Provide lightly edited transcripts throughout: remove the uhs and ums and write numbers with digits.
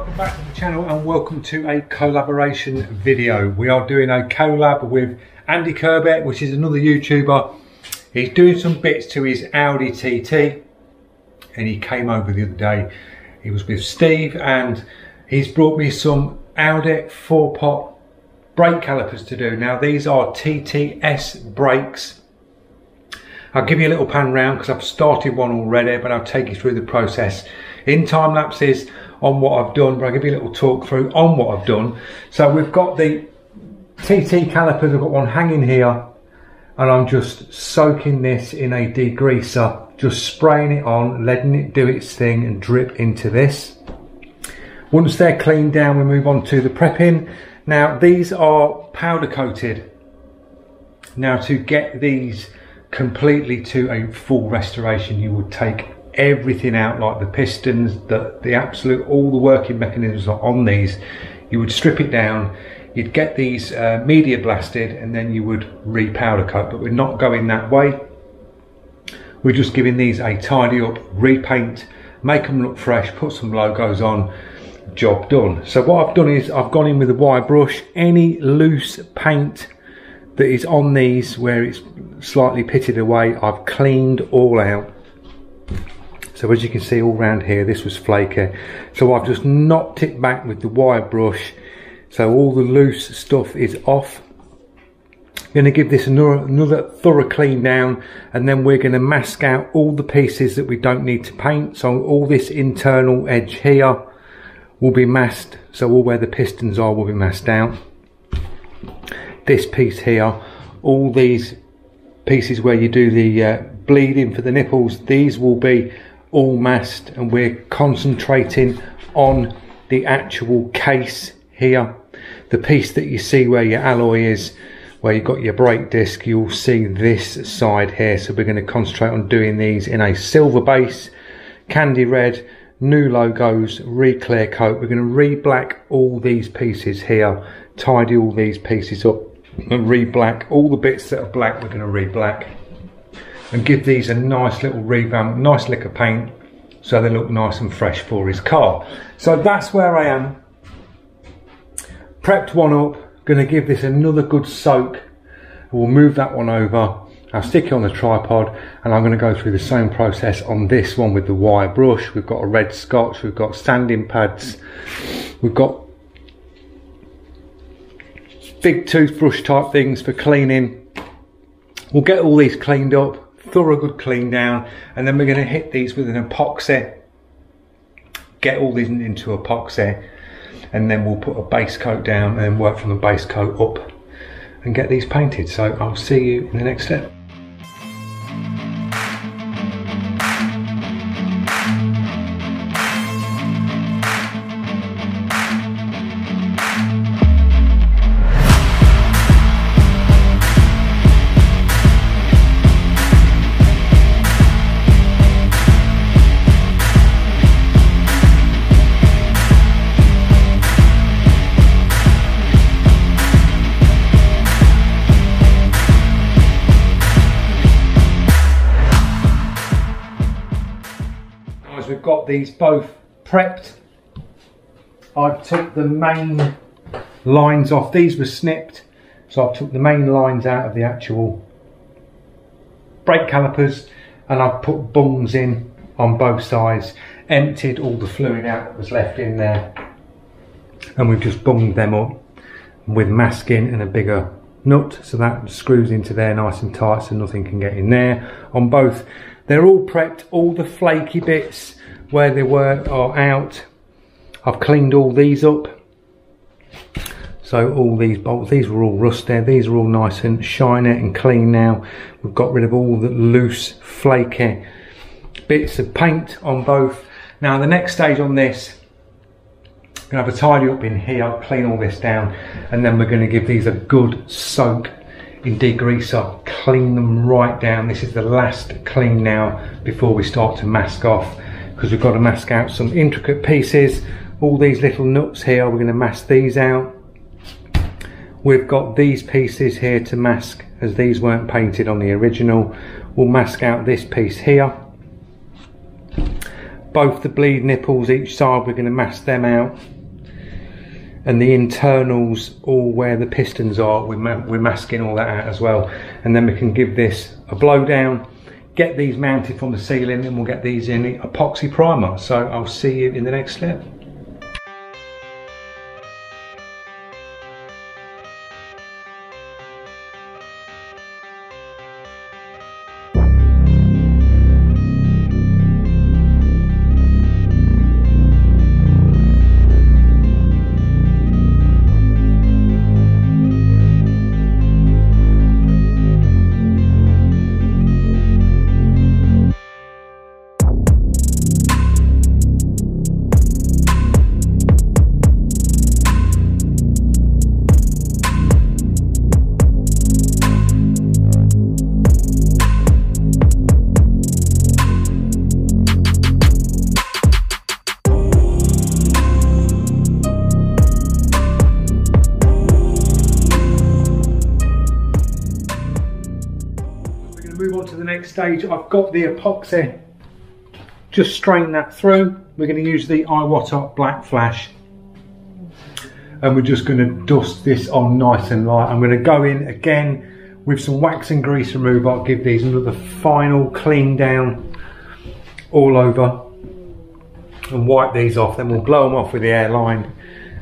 welcome back to the channel and welcome to a collaboration video. We are doing a collab with Andy Kirby, which is another YouTuber. He's doing some bits to his Audi TT and he came over the other day. He was with Steve and he's brought me some Audi 4-pot brake calipers to do. Now these are TTS brakes. I'll give you a little pan round because I've started one already, but I'll take you through the process in time lapses on what I've done, but I'll give you a little talk through on what I've done. So we've got the TT calipers, I've got one hanging here and I'm just soaking this in a degreaser, just spraying it on, letting it do its thing and drip into this. Once they're cleaned down, we move on to the prepping. Now these are powder coated. Now to get these completely to a full restoration, you would take everything out, like the pistons, the absolute, all the working mechanisms are on these. You would strip it down, you'd get these media blasted and then you would re-powder coat, but we're not going that way. We're just giving these a tidy up, repaint, make them look fresh, put some logos on, job done. So what I've done is I've gone in with a wire brush. Any loose paint that is on these where it's slightly pitted away, I've cleaned all out. So as you can see all around here, this was flaky. So I've just knocked it back with the wire brush. So all the loose stuff is off. I'm going to give this another thorough clean down and then we're going to mask out all the pieces that we don't need to paint. So all this internal edge here will be masked. So all where the pistons are will be masked out. This piece here, all these pieces where you do the bleeding for the nipples, these will be all masked and we're concentrating on the actual case here. The piece that you see where your alloy is, where you've got your brake disc, you'll see this side here. So we're going to concentrate on doing these in a silver base, candy red, new logos, re-clear coat. We're going to re-black all these pieces here, tidy all these pieces up and re-black all the bits that are black. We're going to re-black and give these a nice little revamp, nice lick of paint so they look nice and fresh for his car. So that's where I am. Prepped one up, going to give this another good soak. We'll move that one over. I'll stick it on the tripod and I'm going to go through the same process on this one with the wire brush. We've got a red scotch, we've got sanding pads, we've got big toothbrush type things for cleaning. We'll get all these cleaned up, thorough good clean down, and then we're going to hit these with an epoxy, get all these into epoxy, and then we'll put a base coat down and then work from the base coat up and get these painted. So I'll see you in the next step. We've got these both prepped. I've took the main lines off. These were snipped, so I took the main lines out of the actual brake calipers and I've put bungs in on both sides, emptied all the fluid out that was left in there, and we've just bunged them up with masking and a bigger nut, so that screws into there nice and tight so nothing can get in there. On both, they're all prepped. All the flaky bits where they were are out. I've cleaned all these up. So all these bolts, these were all rust there. These are all nice and shiny and clean now. We've got rid of all the loose, flaky bits of paint on both. Now the next stage on this, I'm gonna have a tidy up in here, clean all this down, and then we're gonna give these a good soak in degreaser, clean them right down. This is the last clean now before we start to mask off, because we've got to mask out some intricate pieces. All these little nuts here, we're going to mask these out. We've got these pieces here to mask, as these weren't painted on the original. We'll mask out this piece here. both the bleed nipples each side, we're going to mask them out, and the internals, all where the pistons are, we're masking all that out as well. And then we can give this a blow down, get these mounted from the ceiling, and we'll get these in the epoxy primer. So I'll see you in the next step. Move on to the next stage. I've got the epoxy, just strain that through. We're going to use the Iwata Black Flash, and we're just going to dust this on nice and light. I'm going to go in again with some wax and grease remover. I'll give these another final clean down all over and wipe these off. Then we'll blow them off with the airline,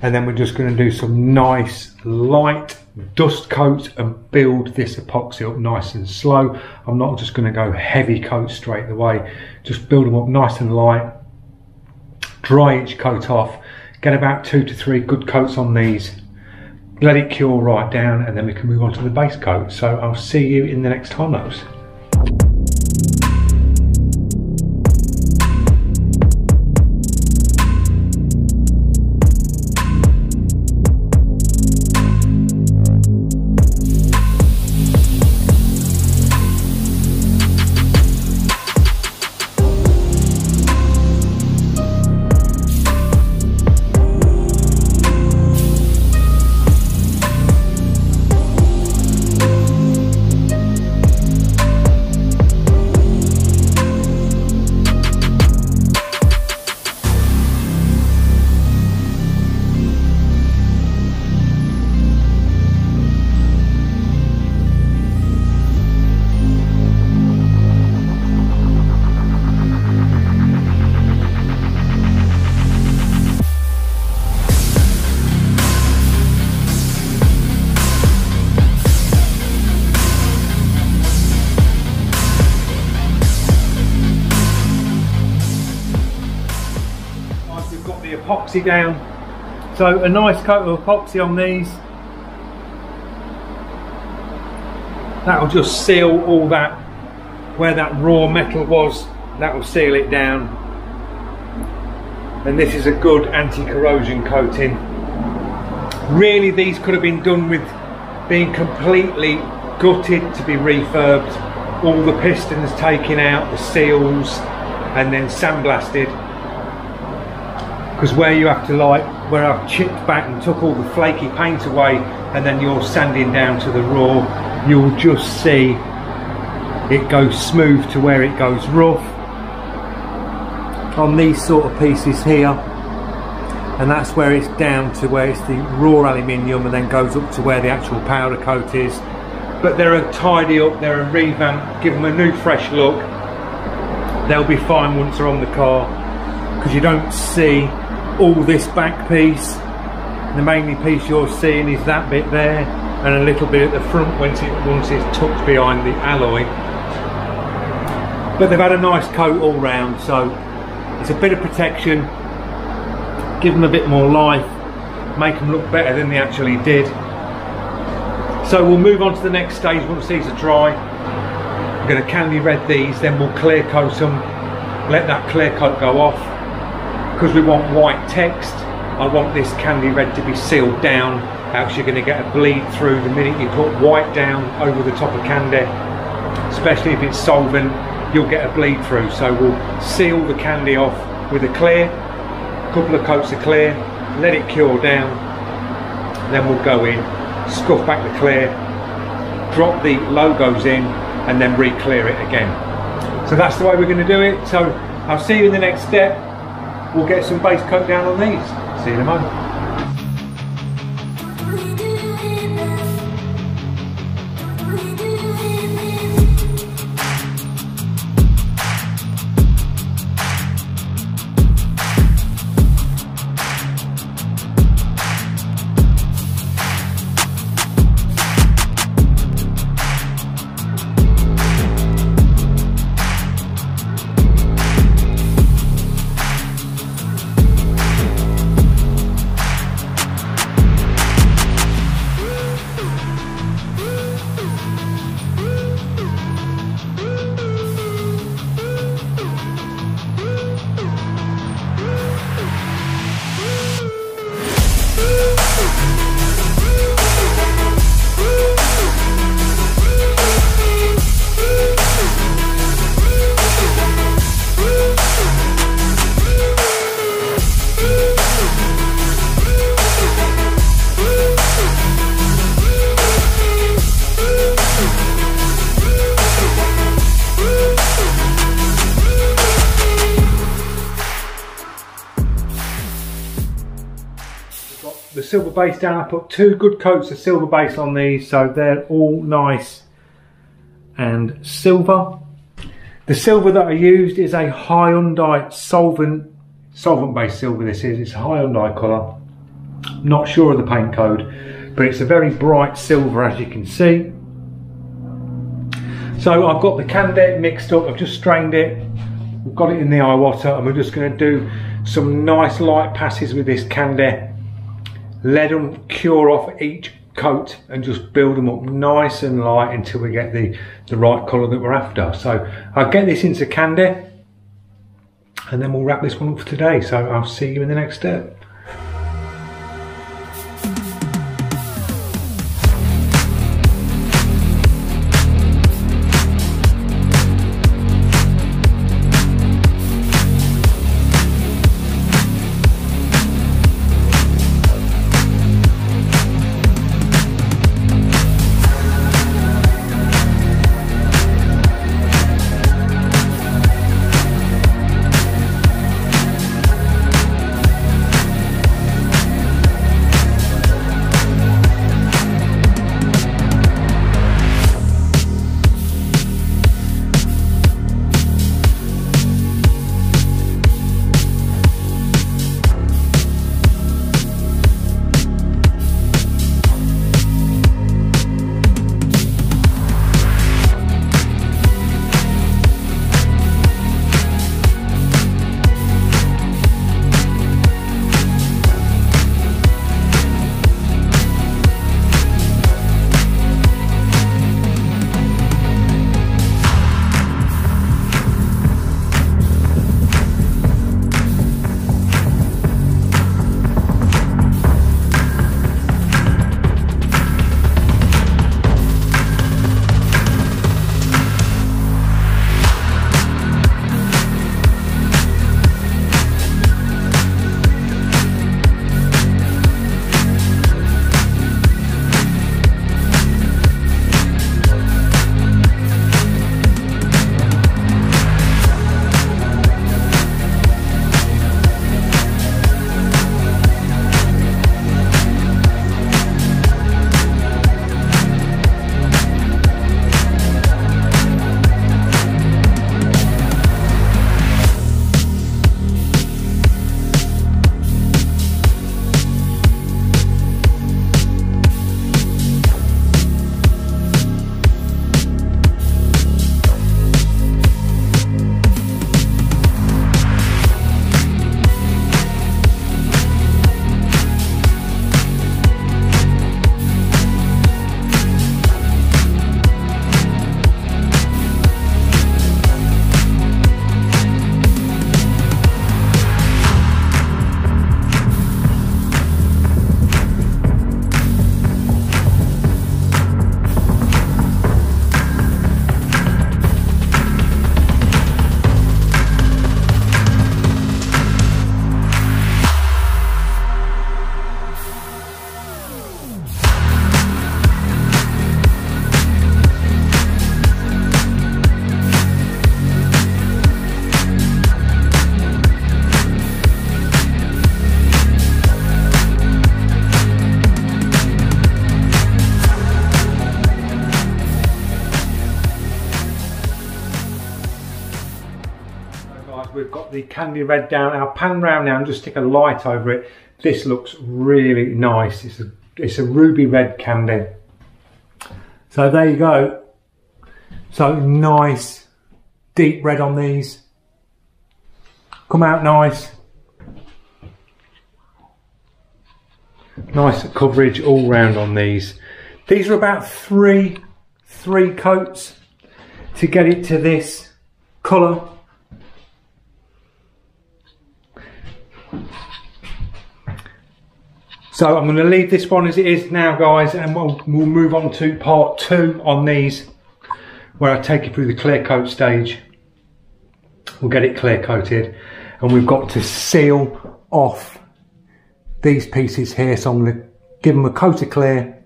and then we're just going to do some nice light dust coat and build this epoxy up nice and slow. I'm not just going to go heavy coat straight away, just build them up nice and light, dry each coat off, get about 2 to 3 good coats on these, let it cure right down, and then we can move on to the base coat. So I'll see you in the next time lapse. Epoxy down, so a nice coat of epoxy on these, that'll just seal all that, where that raw metal was, that will seal it down. And this is a good anti-corrosion coating. Really, these could have been done with being completely gutted to be refurbed, all the pistons taken out, the seals, and then sandblasted. Because where you have to, like, where I've chipped back and took all the flaky paint away, and then you're sanding down to the raw, you'll just see it goes smooth to where it goes rough on these sort of pieces here, and that's where it's down to where it's the raw aluminium, and then goes up to where the actual powder coat is. But they're a tidy up, they're a revamp, give them a new fresh look. They'll be fine once they're on the car, because you don't see all this back piece. The mainly piece you're seeing is that bit there, and a little bit at the front once it's tucked behind the alloy. But they've had a nice coat all round, so it's a bit of protection, give them a bit more life, make them look better than they actually did. So we'll move on to the next stage once these are dry. I'm going to candy red these, then we'll clear coat them, let that clear coat go off. Because we want white text, I want this candy red to be sealed down, else you're going to get a bleed through the minute you put white down over the top of candy. Especially if it's solvent, you'll get a bleed through. So we'll seal the candy off with a clear, a couple of coats of clear, let it cure down, then we'll go in, scuff back the clear, drop the logos in, and then re-clear it again. So that's the way we're going to do it. So I'll see you in the next step. We'll get some base coat down on these. See you in a moment. The silver base down. I put 2 good coats of silver base on these, so they're all nice and silver. The silver that I used is a Hyundai solvent based silver. This is, it's a Hyundai colour. Not sure of the paint code, but it's a very bright silver, as you can see. So I've got the candle mixed up. I've just strained it. We've got it in the eye water, and we're just going to do some nice light passes with this candle. Let them cure off each coat and just build them up nice and light until we get the right colour that we're after. So I'll get this into candy and then we'll wrap this one up for today. So I'll see you in the next step. the candy red down. I'll pan round now and just stick a light over it. This looks really nice. It's a ruby red candy. So there you go. So nice, deep red on these. Come out nice. Nice coverage all round on these. These are about three coats to get it to this colour. So I'm going to leave this one as it is now, guys, and we'll move on to part 2 on these, where I take you through the clear coat stage. We'll get it clear coated, and we've got to seal off these pieces here. So I'm going to give them a coat of clear,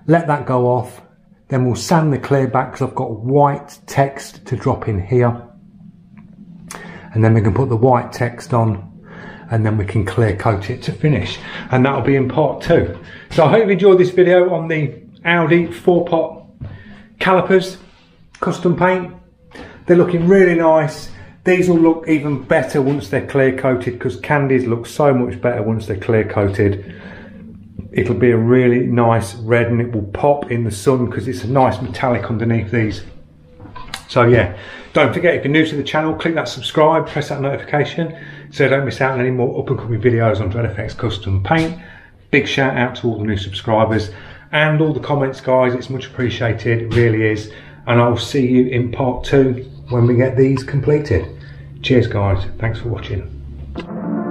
let that go off, then we'll sand the clear back because I've got white text to drop in here, and then we can put the white text on, and then we can clear coat it to finish, and that'll be in part 2. So I hope you enjoyed this video on the Audi 4-pot calipers custom paint. They're looking really nice. These will look even better once they're clear coated, because candies look so much better once they're clear coated. It'll be a really nice red, and it will pop in the sun because it's a nice metallic underneath these. So yeah, don't forget, if you're new to the channel, click that subscribe, press that notification so you don't miss out on any more up and coming videos on Dred Custom Paint. Big shout out to all the new subscribers and all the comments, guys. It's much appreciated, it really is. And I'll see you in part 2 when we get these completed. Cheers, guys. Thanks for watching.